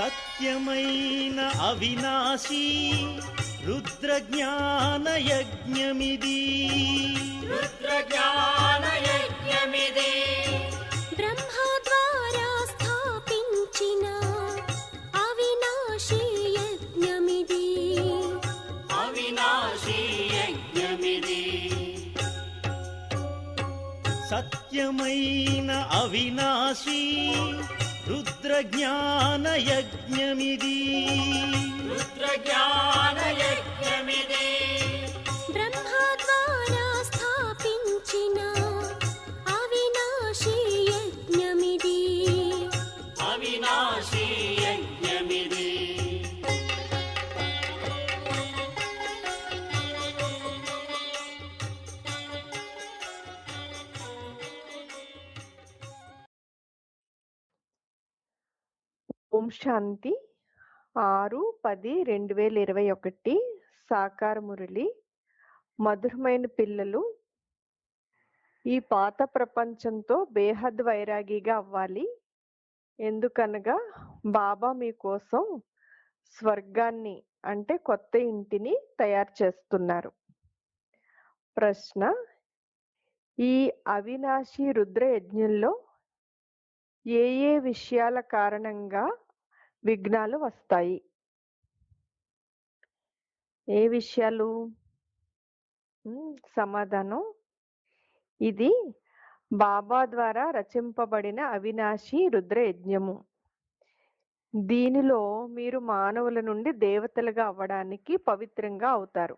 సత్యమైన అవినాశీ రుద్రజ్ఞాన యజ్ఞమిది. బ్రహ్మ ద్వారా స్థాపించిన అవినాశీ యజ్ఞమిది. సత్యమైన అవినాశీ రుద్రజ్ఞాన యజ్ఞమిది. బ్రహ్మ ద్వారా స్థాపించిన అవినాశీ యజ్ఞమిది. ఓం శాంతి 6/10/2021 సాకార మురళి. మధురమైన పిల్లలు, ఈ పాత ప్రపంచంతో బేహద్ వైరాగిగా అవ్వాలి. ఎందుకనగా బాబా మీకోసం స్వర్గాన్ని అంటే కొత్త ఇంటిని తయారు చేస్తున్నారు. ప్రశ్న: ఈ అవినాశి రుద్ర యజ్ఞంలో ఏ ఏ విషయాల కారణంగా విఘ్నాలు వస్తాయి? ఏ విషయాలు? సమాధానం: ఇది బాబా ద్వారా రచింపబడిన అవినాశి రుద్ర యజ్ఞము. దీనిలో మీరు మానవుల నుండి దేవతలుగా అవ్వడానికి పవిత్రంగా అవుతారు,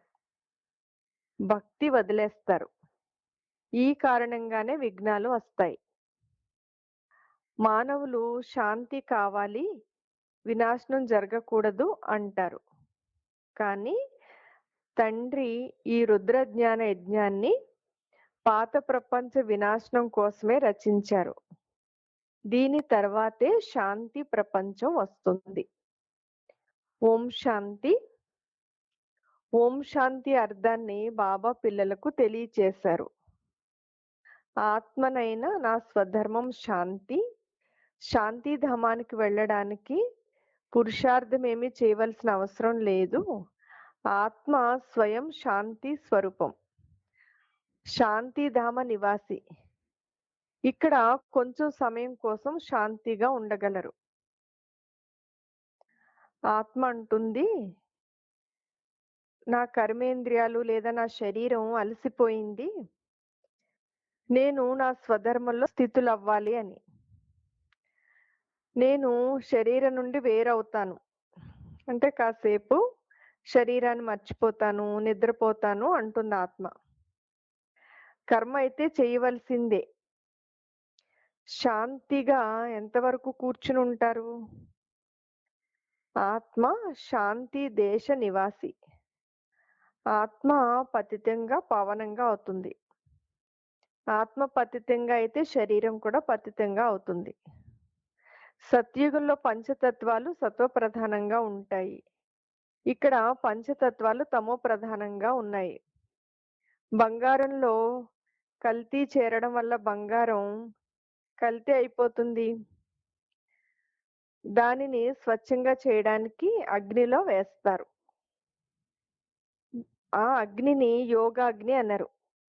భక్తి వదిలేస్తారు. ఈ కారణంగానే విఘ్నాలు వస్తాయి. మానవులు శాంతి కావాలి, వినాశనం జరగకూడదు అంటారు. కానీ తండ్రి ఈ రుద్రజ్ఞాన యజ్ఞాన్ని పాత ప్రపంచ వినాశనం కోసమే రచించారు. దీని తర్వాతే శాంతి ప్రపంచం వస్తుంది. ఓం శాంతి. ఓం శాంతి అర్థాన్ని బాబా పిల్లలకు తెలియచేశారు. ఆత్మనైన నా స్వధర్మం శాంతి. శాంతిధామానికి వెళ్ళడానికి పురుషార్థం ఏమీ చేయవలసిన అవసరం లేదు. ఆత్మ స్వయం శాంతి స్వరూపం, శాంతిధామ నివాసి. ఇక్కడ కొంచెం సమయం కోసం శాంతిగా ఉండగలరు. ఆత్మ అంటుంది, నా కర్మేంద్రియాలు లేదా నా శరీరం అలసిపోయింది, నేను నా స్వధర్మంలో స్థితులవ్వాలి అని. నేను శరీరం నుండి వేరవుతాను అంటే కాసేపు శరీరాన్ని మర్చిపోతాను, నిద్రపోతాను అంటుంది ఆత్మ. కర్మ అయితే చేయవలసిందే. శాంతిగా ఎంతవరకు కూర్చుని ఉంటారు? ఆత్మ శాంతి దేశ నివాసి. ఆత్మ పతితంగా పవనంగా అవుతుంది. ఆత్మ పతితంగా అయితే శరీరం కూడా పతితంగా అవుతుంది. సత్యుగంలో పంచతత్వాలు సత్వ ప్రధానంగా ఉంటాయి. ఇక్కడ పంచతత్వాలు తమో ప్రధానంగా ఉన్నాయి. బంగారంలో కల్తీ చేరడం వల్ల బంగారం కల్తీ అయిపోతుంది. దానిని స్వచ్ఛంగా చేయడానికి అగ్నిలో వేస్తారు. ఆ అగ్నిని యోగాగ్ని అన్నారు.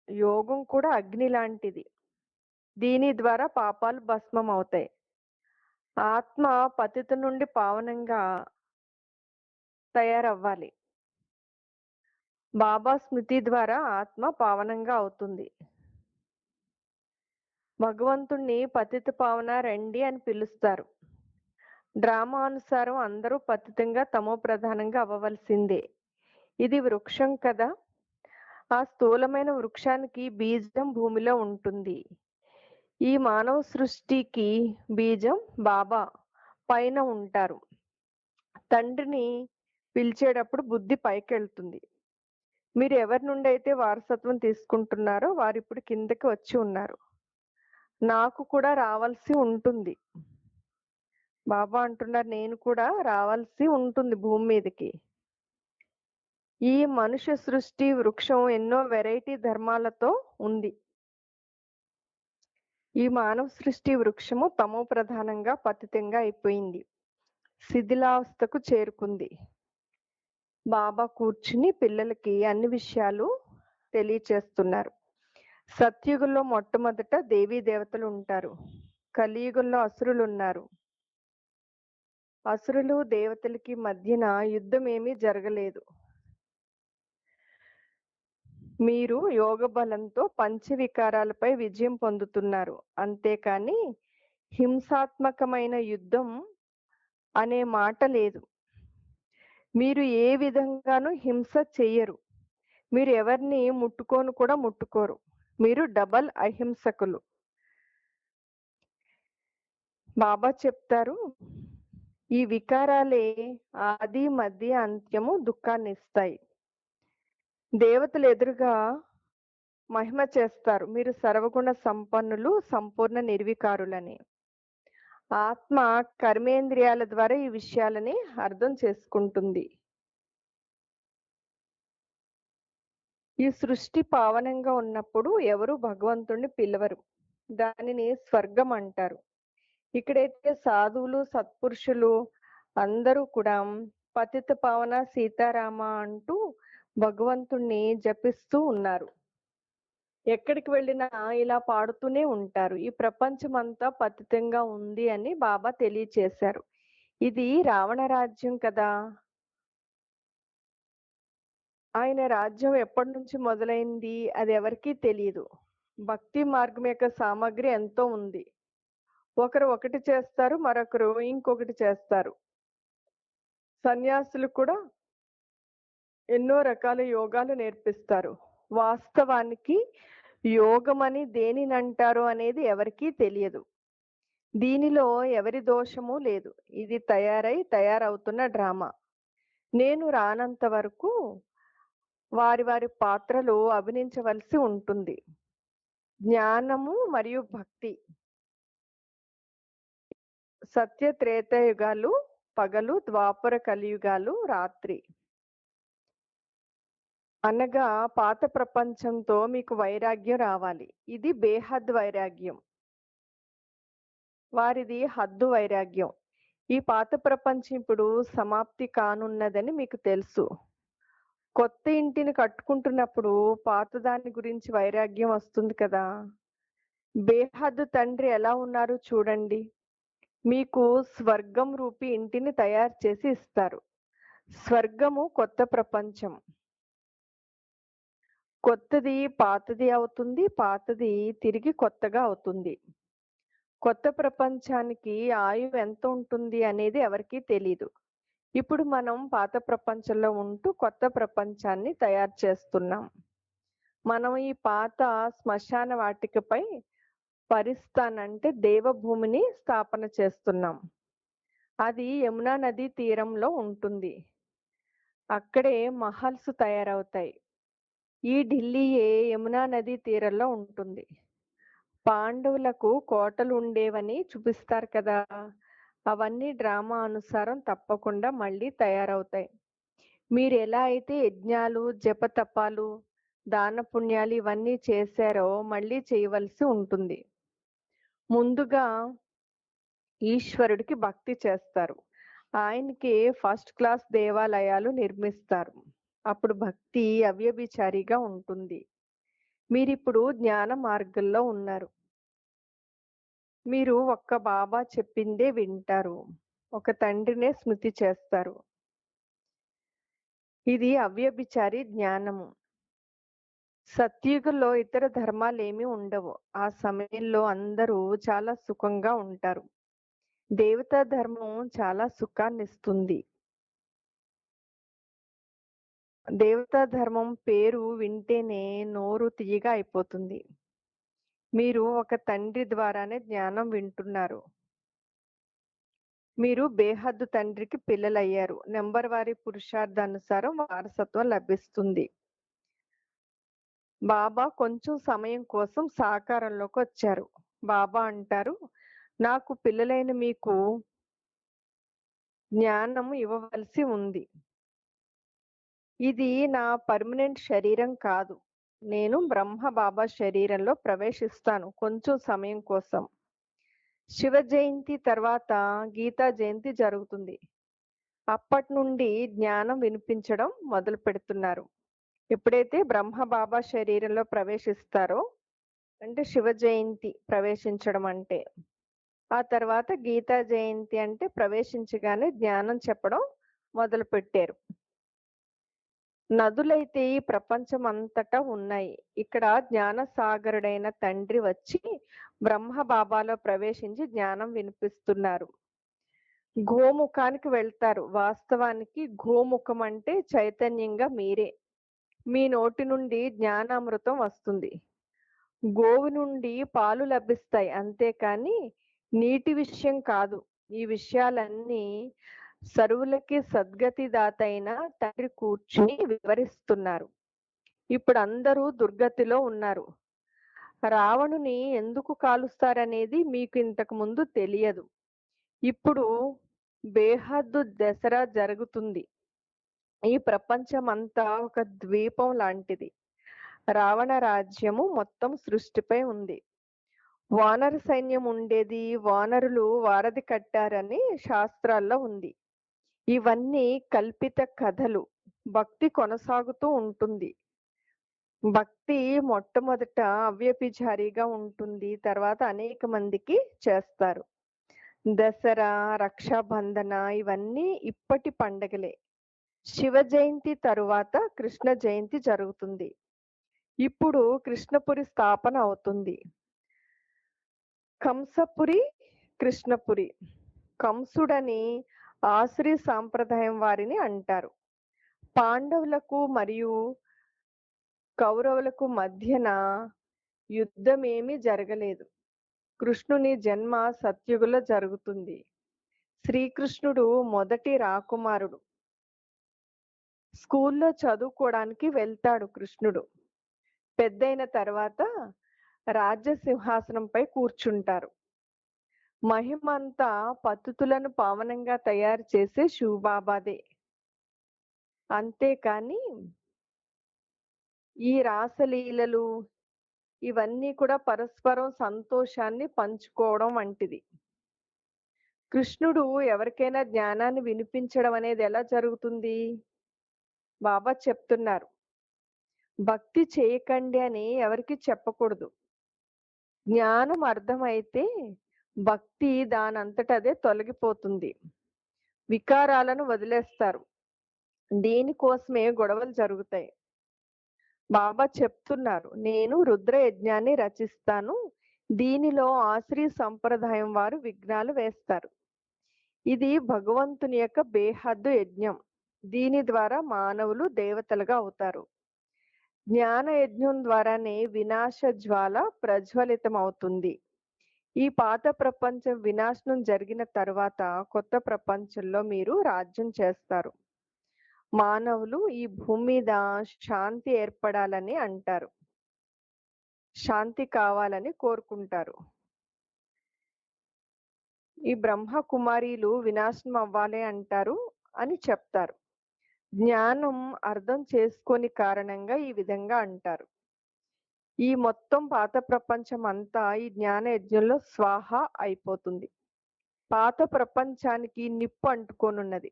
యోగం కూడా అగ్ని లాంటిది. దీని ద్వారా పాపాలు భస్మం అవుతాయి. ఆత్మ పతిత నుండి పావనంగా తయారవ్వాలి. బాబా స్మృతి ద్వారా ఆత్మ పావనంగా అవుతుంది. భగవంతుణ్ణి పతిత పావన రండి అని పిలుస్తారు. డ్రామా అనుసారం అందరూ పతితంగా తమో ప్రధానంగా అవ్వవలసిందే. ఇది వృక్షం కదా. ఆ స్థూలమైన వృక్షానికి బీజం భూమిలో ఉంటుంది. ఈ మానవ సృష్టికి బీజం బాబా పైన ఉంటారు. తండ్రిని పిలిచేటప్పుడు బుద్ధి పైకెళ్తుంది. మీరు ఎవరి నుండి అయితే వారసత్వం తీసుకుంటున్నారో వారు ఇప్పుడు కిందకి వచ్చి ఉన్నారు. నాకు కూడా రావాల్సి ఉంటుంది. బాబా అంటున్నారు, నేను కూడా రావాల్సి ఉంటుంది భూమి మీదకి. ఈ మనుష్య సృష్టి వృక్షం ఎన్నో వెరైటీ ధర్మాలతో ఉంది. ఈ మానవ సృష్టి వృక్షము తమో ప్రధానంగా పతితంగా అయిపోయింది. శిథిలావస్థకు చేరుకుంది. బాబా కూర్చుని పిల్లలకి అన్ని విషయాలు తెలియచేస్తున్నారు. సత్యుగంలో మొట్టమొదట దేవీ దేవతలు ఉంటారు. కలియుగంలో అసురులు ఉన్నారు. అసురులు దేవతలకి మధ్యన యుద్ధం ఏమీ జరగలేదు. మీరు యోగ బలంతో పంచవికారాలపై విజయం పొందుతున్నారు. అంతేకాని హింసాత్మకమైన యుద్ధం అనే మాట లేదు. మీరు ఏ విధంగానూ హింస చెయ్యరు. మీరు ఎవరిని ముట్టుకోను కూడా ముట్టుకోరు. మీరు డబల్ అహింసకులు. బాబా చెప్తారు, ఈ వికారాలే ఆది మధ్య అంత్యము దుఃఖాన్ని ఇస్తాయి. దేవతలు ఎదురుగా మహిమ చేస్తారు, మీరు సర్వగుణ సంపన్నులు, సంపూర్ణ నిర్వికారులని. ఆత్మ కర్మేంద్రియాల ద్వారా ఈ విషయాలని అర్థం చేసుకుంటుంది. ఈ సృష్టి పావనంగా ఉన్నప్పుడు ఎవరు భగవంతుణ్ణి పిలవరు. దానిని స్వర్గం అంటారు. ఇక్కడైతే సాధువులు, సత్పురుషులు అందరూ కూడా పతిత పావన సీతారామ అంటూ భగవంతుణ్ణి జపిస్తూ ఉన్నారు. ఎక్కడికి వెళ్ళినా ఇలా పాడుతూనే ఉంటారు. ఈ ప్రపంచమంతా పతితంగా ఉంది అని బాబా తెలియచేశారు. ఇది రావణ రాజ్యం కదా. ఆయన రాజ్యం ఎప్పటి నుంచి మొదలైంది అది ఎవరికీ తెలియదు. భక్తి మార్గం యొక్క సామగ్రి ఎంతో ఉంది. ఒకరు ఒకటి చేస్తారు, మరొకరు ఇంకొకటి చేస్తారు. సన్యాసులు కూడా ఎన్నో రకాల యోగాలు నేర్పిస్తారు. వాస్తవానికి యోగమని దేనినంటారు అనేది ఎవరికీ తెలియదు. దీనిలో ఎవరి దోషము లేదు. ఇది తయారవుతున్న డ్రామా. నేను రానంత వరకు వారి వారి పాత్రలు అభినయించవలసి ఉంటుంది. జ్ఞానము మరియు భక్తి. సత్య త్రేతాయుగాలు పగలు, ద్వాపర కలియుగాలు రాత్రి. అనగా పాత ప్రపంచంతో మీకు వైరాగ్యం రావాలి. ఇది బేహద్ వైరాగ్యం. వారిది హద్దు వైరాగ్యం. ఈ పాత ప్రపంచం ఇప్పుడు సమాప్తి కానున్నదని మీకు తెలుసు. కొత్త ఇంటిని కట్టుకుంటున్నప్పుడు పాత దాని గురించి వైరాగ్యం వస్తుంది కదా. బేహద్దు తండ్రి ఎలా ఉన్నారు చూడండి. మీకు స్వర్గం రూపీ ఇంటిని తయారు చేసి ఇస్తారు. స్వర్గము కొత్త ప్రపంచం. కొత్తది పాతది అవుతుంది, పాతది తిరిగి కొత్తగా అవుతుంది. కొత్త ప్రపంచానికి ఆయువు ఎంత ఉంటుంది అనేది ఎవరికీ తెలీదు. ఇప్పుడు మనం పాత ప్రపంచంలో ఉంటూ కొత్త ప్రపంచాన్ని తయారు చేస్తున్నాం. మనం ఈ పాత శ్మశాన వాటికపై పరిస్థానంటే దేవభూమిని స్థాపన చేస్తున్నాం. అది యమునా నది తీరంలో ఉంటుంది. అక్కడే మహల్స్ తయారవుతాయి. ఈ ఢిల్లీయే యమునా నది తీరంలో ఉంటుంది. పాండవులకు కోటలు ఉండేవని చూపిస్తారు కదా. అవన్నీ డ్రామా అనుసారం తప్పకుండా మళ్ళీ తయారవుతాయి. మీరు ఎలా అయితే యజ్ఞాలు, జపతపాలు, దాన పుణ్యాలు ఇవన్నీ చేశారో మళ్ళీ చేయవలసి ఉంటుంది. ముందుగా ఈశ్వరుడికి భక్తి చేస్తారు. ఆయనకి ఫస్ట్ క్లాస్ దేవాలయాలు నిర్మిస్తారు. అప్పుడు భక్తి అవ్యభిచారిగా ఉంటుంది. మీరిప్పుడు జ్ఞాన మార్గంలో ఉన్నారు. మీరు ఒక్క బాబా చెప్పిందే వింటారు. ఒక తండ్రినే స్మృతి చేస్తారు. ఇది అవ్యభిచారి జ్ఞానము. సత్యుగంలో ఇతర ధర్మాలేమీ ఉండవు. ఆ సమయంలో అందరూ చాలా సుఖంగా ఉంటారు. దేవతా ధర్మం చాలా సుఖాన్నిస్తుంది. దేవతా ధర్మం పేరు వింటేనే నోరు తీయగా అయిపోతుంది. మీరు ఒక తండ్రి ద్వారానే జ్ఞానం వింటున్నారు. మీరు బేహద్దు తండ్రికి పిల్లలయ్యారు. నెంబర్ వారి పురుషార్థానుసారం వారసత్వం లభిస్తుంది. బాబా కొంచెం సమయం కోసం సాకారంలోకి వచ్చారు. బాబా అంటారు, నాకు పిల్లలైన మీకు జ్ఞానం ఇవ్వవలసి ఉంది. ఇది నా పర్మనెంట్ శరీరం కాదు. నేను బ్రహ్మ బాబా శరీరంలో ప్రవేశిస్తాను కొంచెం సమయం కోసం. శివ జయంతి తర్వాత గీతా జయంతి జరుగుతుంది. అప్పటి నుండి జ్ఞానం వినిపించడం మొదలు పెడుతున్నారు. ఎప్పుడైతే బ్రహ్మ బాబా శరీరంలో ప్రవేశిస్తారో, అంటే శివ జయంతి ప్రవేశించడం అంటే, ఆ తర్వాత గీతా జయంతి అంటే ప్రవేశించగానే జ్ఞానం చెప్పడం మొదలుపెట్టారు. నదులైతే ఈ ప్రపంచం అంతటా ఉన్నాయి. ఇక్కడ జ్ఞాన సాగరుడైన తండ్రి వచ్చి బ్రహ్మ బాబాలో ప్రవేశించి జ్ఞానం వినిపిస్తున్నారు. గోముఖానికి వెళ్తారు. వాస్తవానికి గోముఖం అంటే చైతన్యంగా మీరే. మీ నోటి నుండి జ్ఞానామృతం వస్తుంది. గోవు నుండి పాలు లభిస్తాయి, అంతేకాని నీటి విషయం కాదు. ఈ విషయాలన్నీ సర్వులకి సద్గతిదాత అయిన తండ్రి కూర్చుని వివరిస్తున్నారు. ఇప్పుడు అందరూ దుర్గతిలో ఉన్నారు. రావణుని ఎందుకు కాలుస్తారనేది మీకు ఇంతకు ముందు తెలియదు. ఇప్పుడు బేహద్దు దసరా జరుగుతుంది. ఈ ప్రపంచం అంతా ఒక ద్వీపం లాంటిది. రావణ రాజ్యము మొత్తం సృష్టిపై ఉంది. వానర సైన్యం ఉండేది. వానరులు వారధి కట్టారని శాస్త్రాల్లో ఉంది. ఇవన్నీ కల్పిత కథలు. భక్తి కొనసాగుతూ ఉంటుంది. భక్తి మొట్టమొదట అవ్యభిచారిగా ఉంటుంది. తర్వాత అనేక మందికి చేస్తారు. దసరా, రక్షాబంధన ఇవన్నీ ఇప్పటి పండగలే. శివ జయంతి తరువాత కృష్ణ జయంతి జరుగుతుంది. ఇప్పుడు కృష్ణపురి స్థాపన అవుతుంది. కంసపురి, కృష్ణపురి. కంసుడని ఆసురి సాంప్రదాయం వారిని అంటారు. పాండవులకు మరియు కౌరవులకు మధ్యన యుద్ధమేమీ జరగలేదు. కృష్ణుని జన్మ సత్యుగలో జరుగుతుంది. శ్రీకృష్ణుడు మొదటి రాకుమారుడు. స్కూల్లో చదువుకోవడానికి వెళ్తాడు కృష్ణుడు. పెద్దయిన తర్వాత రాజ్య సింహాసనంపై కూర్చుంటారు. మహిమంతా పతుతులను పావనంగా తయారు చేసే శివబాబాదే. అంతేకాని ఈ రాసలీలలు ఇవన్నీ కూడా పరస్పరం సంతోషాన్ని పంచుకోవడం వంటిది. కృష్ణుడు ఎవరికైనా జ్ఞానాన్ని వినిపించడం అనేది ఎలా జరుగుతుంది? బాబా చెప్తున్నారు, భక్తి చేయకండి అని ఎవరికి చెప్పకూడదు. జ్ఞానం అర్థమైతే భక్తి దానంతటదే తొలగిపోతుంది. వికారాలను వదిలేస్తారు. దీనికోసమే గొడవలు జరుగుతాయి. బాబా చెప్తున్నారు, నేను రుద్ర యజ్ఞాన్ని రచిస్తాను. దీనిలో ఆశ్రీ సంప్రదాయం వారు విఘ్నాలు వేస్తారు. ఇది భగవంతుని యొక్క బేహద్దు యజ్ఞం. దీని ద్వారా మానవులు దేవతలుగా అవుతారు. జ్ఞాన యజ్ఞం ద్వారానే వినాశ జ్వాల ప్రజ్వలితం అవుతుంది. ఈ పాత ప్రపంచం వినాశనం జరిగిన తర్వాత కొత్త ప్రపంచంలో మీరు రాజ్యం చేస్తారు. మానవులు ఈ భూమి మీద శాంతి ఏర్పడాలని అంటారు. శాంతి కావాలని కోరుకుంటారు. ఈ బ్రహ్మ కుమారీలు వినాశనం అవ్వాలి అంటారు అని చెప్తారు. జ్ఞానం అర్థం చేసుకోని కారణంగా ఈ విధంగా అంటారు. ఈ మొత్తం పాత ప్రపంచం అంతా ఈ జ్ఞాన యజ్ఞంలో స్వాహ అయిపోతుంది. పాత ప్రపంచానికి నిప్పు అంటుకోనున్నది.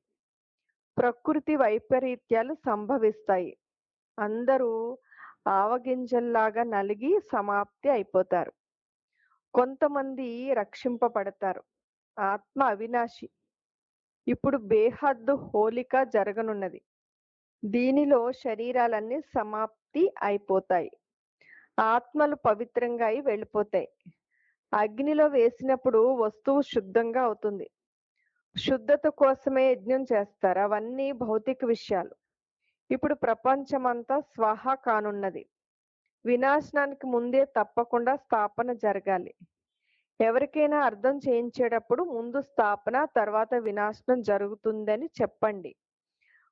ప్రకృతి వైపరీత్యాలు సంభవిస్తాయి. అందరూ ఆవగింజల్లాగా నలిగి సమాప్తి అయిపోతారు. కొంతమంది రక్షింపబడతారు. ఆత్మ అవినాశి. ఇప్పుడు బేహద్దు హోలిక జరగనున్నది. దీనిలో శరీరాలన్నీ సమాప్తి అయిపోతాయి. ఆత్మలు పవిత్రంగా అయి వెళ్ళిపోతాయి. అగ్నిలో వేసినప్పుడు వస్తువు శుద్ధంగా అవుతుంది. శుద్ధత కోసమే యజ్ఞం చేస్తారు. అవన్నీ భౌతిక విషయాలు. ఇప్పుడు ప్రపంచమంతా స్వాహ కానున్నది. వినాశనానికి ముందే తప్పకుండా స్థాపన జరగాలి. ఎవరికైనా అర్థం చేయించేటప్పుడు ముందు స్థాపన, తర్వాత వినాశనం జరుగుతుందని చెప్పండి.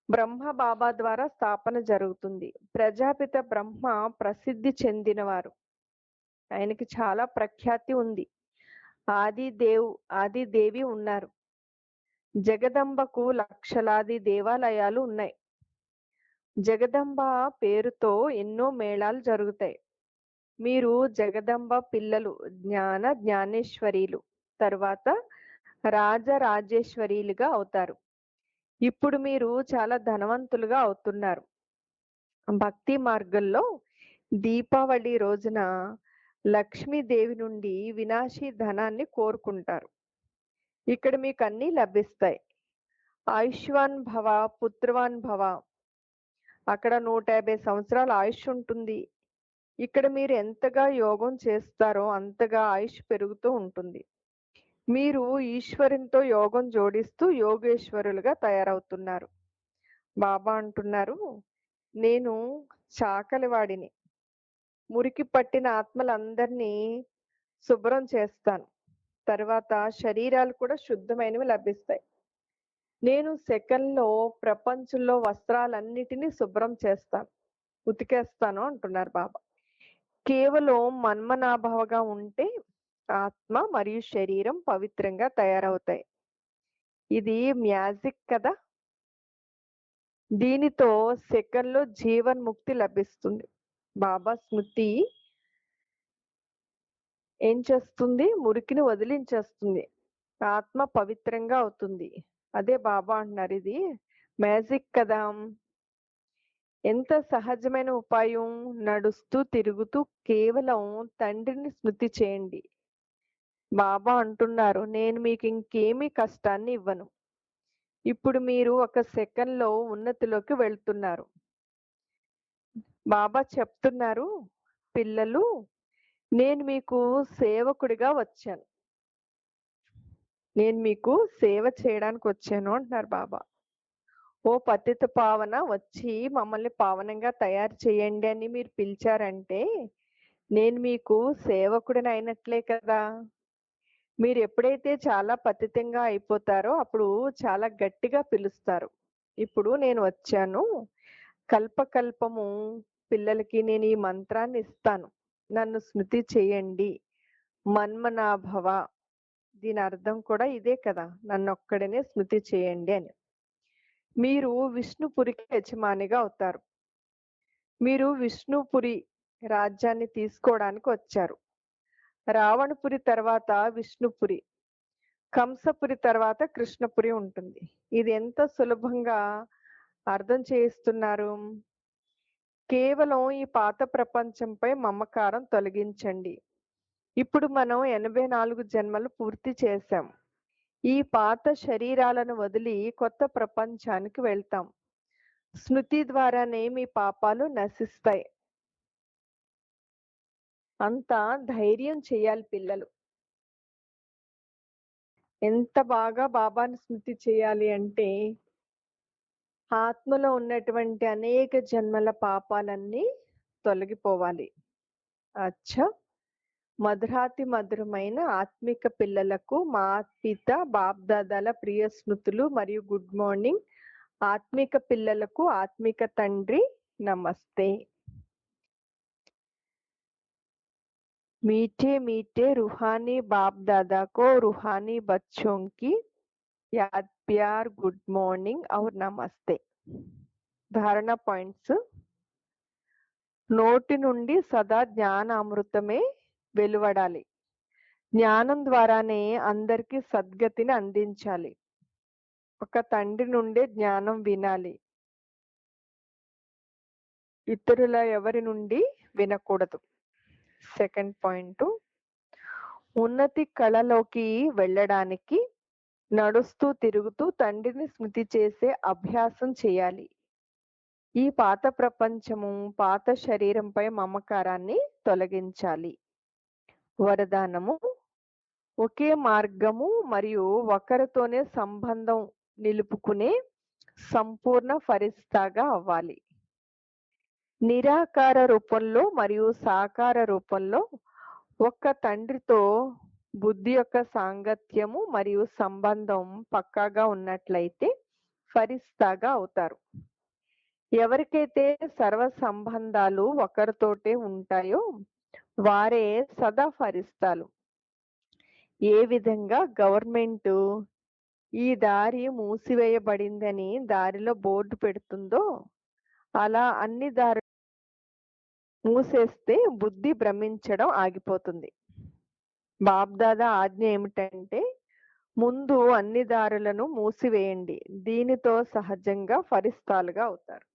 బ్రహ్మ బాబా ద్వారా స్థాపన జరుగుతుంది. ప్రజాపిత బ్రహ్మ ప్రసిద్ధి చెందినవారు. ఆయనకి చాలా ప్రఖ్యాతి ఉంది. ఆది దేవి ఉన్నారు. జగదంబకు లక్షలాది దేవాలయాలు ఉన్నాయి. జగదంబ పేరుతో ఎన్నో మేళాలు జరుగుతాయి. మీరు జగదంబ పిల్లలు, జ్ఞానేశ్వరీలు, తర్వాత రాజరాజేశ్వరీలుగా అవుతారు. ఇప్పుడు మీరు చాలా ధనవంతులుగా అవుతున్నారు. భక్తి మార్గంలో దీపావళి రోజున లక్ష్మీదేవి నుండి వినాశీ ధనాన్ని కోరుకుంటారు. ఇక్కడ మీకు అన్నీ లభిస్తాయి. ఆయుష్వాన్ భవ, పుత్రవాన్ భవ. అక్కడ 150 సంవత్సరాల ఆయుష్ ఉంటుంది. ఇక్కడ మీరు ఎంతగా యోగం చేస్తారో అంతగా ఆయుష్ పెరుగుతూ ఉంటుంది. మీరు ఈశ్వరునితో యోగం జోడిస్తూ యోగేశ్వరులుగా తయారవుతున్నారు. బాబా అంటున్నారు, నేను చాకలివాడిని. మురికి పట్టిన ఆత్మలందరినీ శుభ్రం చేస్తాను. తర్వాత శరీరాలు కూడా శుద్ధమైనవి లభిస్తాయి. నేను సెకన్లో ప్రపంచంలో వస్త్రాలన్నిటినీ శుభ్రం చేస్తాను, ఉతికేస్తాను అంటున్నారు బాబా. కేవలం మన్మనాభవగా ఉంటే ఆత్మ మరియు శరీరం పవిత్రంగా తయారవుతాయి. ఇది మ్యాజిక్ కదా. దీనితో సెకన్లో జీవన్ముక్తి లభిస్తుంది. బాబా స్మృతి ఏం చేస్తుంది? మురికిని వదిలించేస్తుంది. ఆత్మ పవిత్రంగా అవుతుంది. అదే బాబా అంటున్నారు, ఇది మ్యాజిక్ కదా. ఎంత సహజమైన ఉపాయం. నడుస్తూ తిరుగుతూ కేవలం తండ్రిని స్మృతి చేయండి. బాబా అంటున్నారు, నేను మీకు ఇంకేమీ కష్టాన్ని ఇవ్వను. ఇప్పుడు మీరు ఒక సెకన్లో ఉన్నతిలోకి వెళ్తున్నారు. బాబా చెప్తున్నారు, పిల్లలు, నేను మీకు సేవకుడిగా వచ్చాను. నేను మీకు సేవ చేయడానికి వచ్చాను అంటున్నారు బాబా. ఓ పతిత పావన, వచ్చి మమ్మల్ని పావనంగా తయారు చేయండి అని మీరు పిలిచారంటే నేను మీకు సేవకుడిని అయినట్లే కదా. మీరు ఎప్పుడైతే చాలా పతితంగా అయిపోతారో అప్పుడు చాలా గట్టిగా పిలుస్తారు. ఇప్పుడు నేను వచ్చాను, కల్పకల్పము పిల్లలకి నేను ఈ మంత్రాన్ని ఇస్తాను, నన్ను స్మృతి చేయండి. మన్మనాభవ, దీని అర్థం కూడా ఇదే కదా, నన్ను ఒక్కడనే స్మృతి చేయండి అని. మీరు విష్ణుపురికి యజమానిగా అవుతారు. మీరు విష్ణుపురి రాజ్యాన్ని తీసుకోవడానికి వచ్చారు. రావణపురి తర్వాత విష్ణుపురి, కంసపురి తర్వాత కృష్ణపురి ఉంటుంది. ఇది ఎంత సులభంగా అర్థం చేయిస్తున్నారు. కేవలం ఈ పాత ప్రపంచంపై మమకారం తొలగించండి. ఇప్పుడు మనం 84 జన్మలు పూర్తి చేశాం. ఈ పాత శరీరాలను వదిలి కొత్త ప్రపంచానికి వెళ్తాం. స్మృతి ద్వారానే మీ పాపాలు నశిస్తాయి. అంత ధైర్యం చేయాలి పిల్లలు. ఎంత బాగా బాబాని స్మృతి చేయాలి అంటే ఆత్మలో ఉన్నటువంటి అనేక జన్మల పాపాలన్నీ తొలగిపోవాలి. అచ్చా, మధురాతి మధురమైన ఆత్మిక పిల్లలకు మా పిత బాప్దాదాల ప్రియ స్మృతులు మరియు గుడ్ మార్నింగ్. ఆత్మిక పిల్లలకు ఆత్మిక తండ్రి నమస్తే. मीठे मीठे रूहानी बाप दादा को रूहानी बच्चों की याद, प्यार, गुड मॉर्निंग और नमस्ते. ధారణ పాయింట్స్. నోటి నుండి సదా జ్ఞాన అమృతమే వెలువడాలి. జ్ఞానం ద్వారానే అందరికీ సద్గతిని అందించాలి. ఒక తండ్రి నుండే జ్ఞానం వినాలి, ఇతరుల ఎవరి నుండి వినకూడదు. సెకండ్ పాయింట్, ఉన్నతి కళలోకి వెళ్ళడానికి నడుస్తూ తిరుగుతూ తండ్రిని స్మృతి చేసే అభ్యాసం చేయాలి. ఈ పాత ప్రపంచము, పాత శరీరంపై మమకారాన్ని తొలగించాలి. వరదానము, ఒకే మార్గము మరియు ఒకరితోనే సంబంధం నిలుపుకునే సంపూర్ణ ఫరిస్తాగా అవ్వాలి. నిరాకార రూపంలో మరియు సాకార రూపంలో ఒక్క తండ్రితో బుద్ధి యొక్క సాంగత్యము మరియు సంబంధం పక్కాగా ఉన్నట్లయితే ఫరిస్తాగా అవుతారు. ఎవరికైతే సర్వ సంబంధాలు ఒకరితోటే ఉంటాయో వారే సదా ఫరిస్తాలు. ఏ విధంగా గవర్నమెంట్ ఈ దారి మూసివేయబడిందని దారిలో బోర్డు పెడుతుందో అలా అన్ని దారులు మూసేస్తే బుద్ధి భ్రమించడం ఆగిపోతుంది. బాబ్దాదా ఆజ్ఞ ఏమిటంటే ముందు అన్ని దారులను మూసివేయండి, దీనితో సహజంగా ఫరిస్తాలుగా అవుతారు.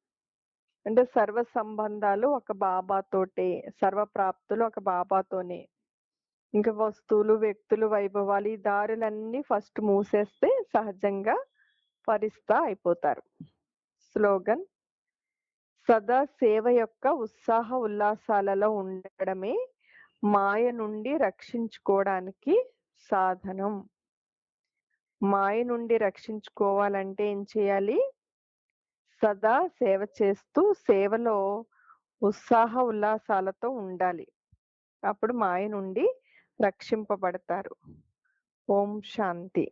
అంటే సర్వ సంబంధాలు ఒక బాబాతోటే, సర్వప్రాప్తులు ఒక బాబాతోనే. ఇంకా వస్తువులు, వ్యక్తులు, వైభవాలు, ఈ దారులన్నీ ఫస్ట్ మూసేస్తే సహజంగా ఫరిస్తా అయిపోతారు. స్లోగన్: సదా సేవ యొక్క ఉత్సాహ ఉల్లాసాలలో ఉండడమే మాయ నుండి రక్షించుకోవడానికి సాధనం. మాయ నుండి రక్షించుకోవాలంటే ఏం చేయాలి? సదా సేవ చేస్తూ సేవలో ఉత్సాహ ఉల్లాసాలతో ఉండాలి. అప్పుడు మాయ నుండి రక్షింపబడతారు. ఓం శాంతి.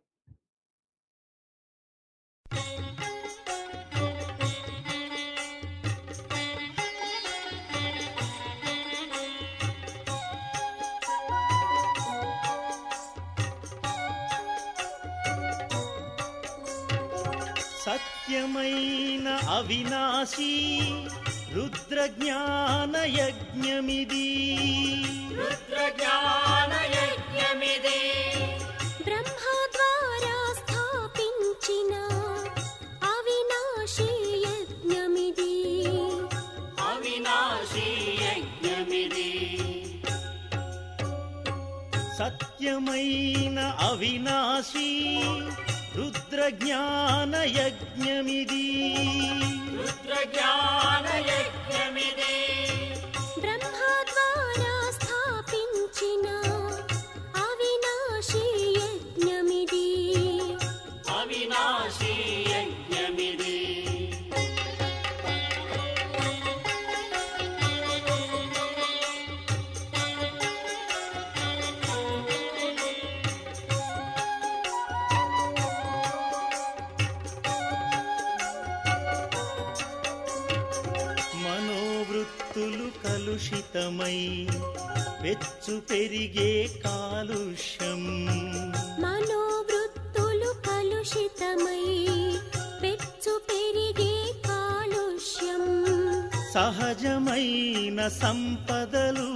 సత్యమైన అవినాశీ రుద్ర జ్ఞాన యజ్ఞమిది. బ్రహ్మ ద్వారా స్థాపించిన అవినాశీ యజ్ఞమిది. సత్యమైన అవినాశీ రుద్ర జ్ఞాన యజ్ఞమిది. బ్రహ్మ ద్వారా స్థాపించిన అవినాశీ యజ్ఞమిది. మనోవృత్తులు కలుషితమై వెచ్చు పెరిగే కాలుష్యం. మనోవృత్తులు కలుషితమై పెచ్చు పెరిగే కాలుష్యం. సహజమైన సంపదలు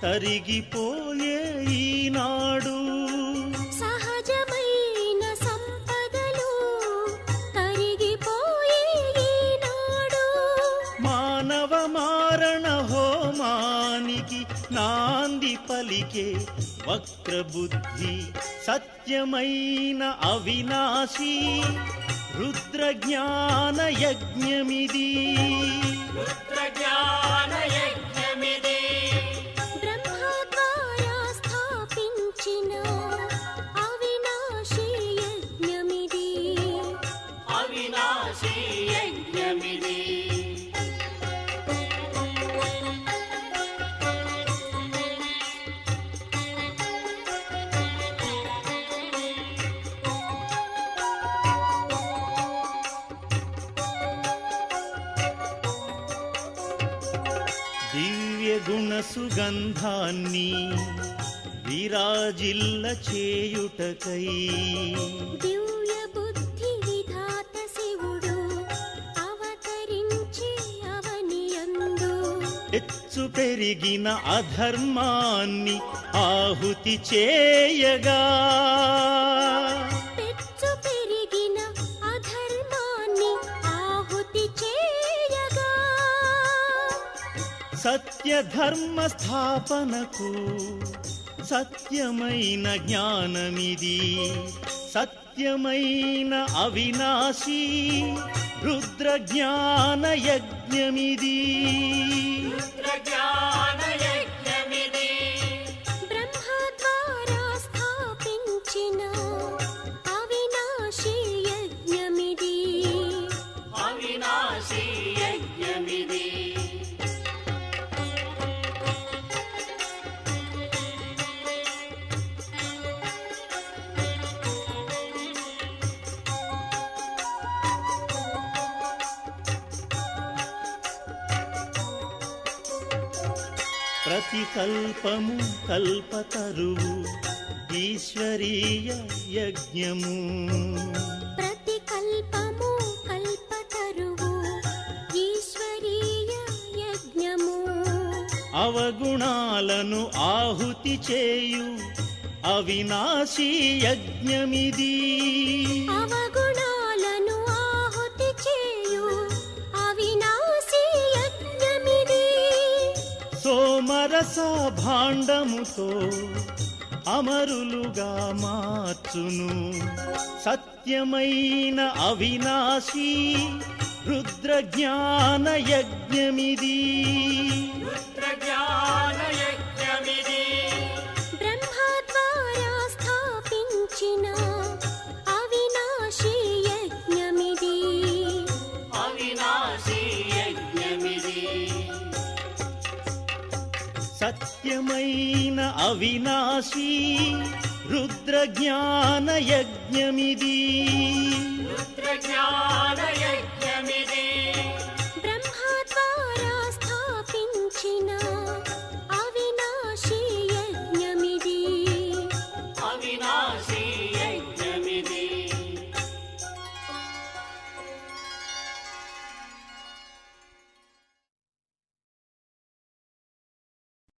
తరిగిపోయే ఈనాడు. సహజమైన సంపదలు తరిగిపోయే ఈనాడు. మానవ మారణ హోమానికి నాంది పలికే వక్రబుద్ధి. సత్యమైన అవినాశీ రుద్ర జ్ఞాన యజ్ఞమిది. బ్రహ్మ ద్వారా స్థాపించిన అవినాశీ యజ్ఞమిది. దివ్య గుణ సుగంధాన్ని విరాజిల్ల చేయుటకై దివ్య బుద్ధి విధాత శివుడు అవతరించి అవనియందు ఎచ్చు పెరిగిన అధర్మాన్ని ఆహుతి చేయగా. పెచ్చు పెరిగిన అధర్మాన్ని ఆహుతి చేయగా. సత్య ధర్మ స్థాపనకు సత్యమైన జ్ఞానమిది. సత్యమైన అవినాశీ రుద్ర జ్ఞాన యజ్ఞమిది. బ్రహ్మ ద్వారా స్థాపించిన అవినాశీ యజ్ఞమిది. ప్రతి కల్పము కల్పతరువు ఈశ్వరీయ యజ్ఞము. ప్రతి కల్పము కల్పతరువు ఈశ్వరీయ యజ్ఞము. అవగుణాలను ఆహుతి చేయు అవినాశీ యజ్ఞమిది. అవగుణాలను ఆహుతి చేయు అవినాశీ యజ్ఞమిది. సోమరస భాండముతో అమరులుగా మార్చును సత్యమైన అవినాశీ రుద్ర జ్ఞాన యజ్ఞమిది. బ్రహ్మ ద్వారా స్థాపించిన అవినాశీ యజ్ఞమిది. సత్యమైన అవినాశీ రుద్ర జ్ఞాన యజ్ఞమిది.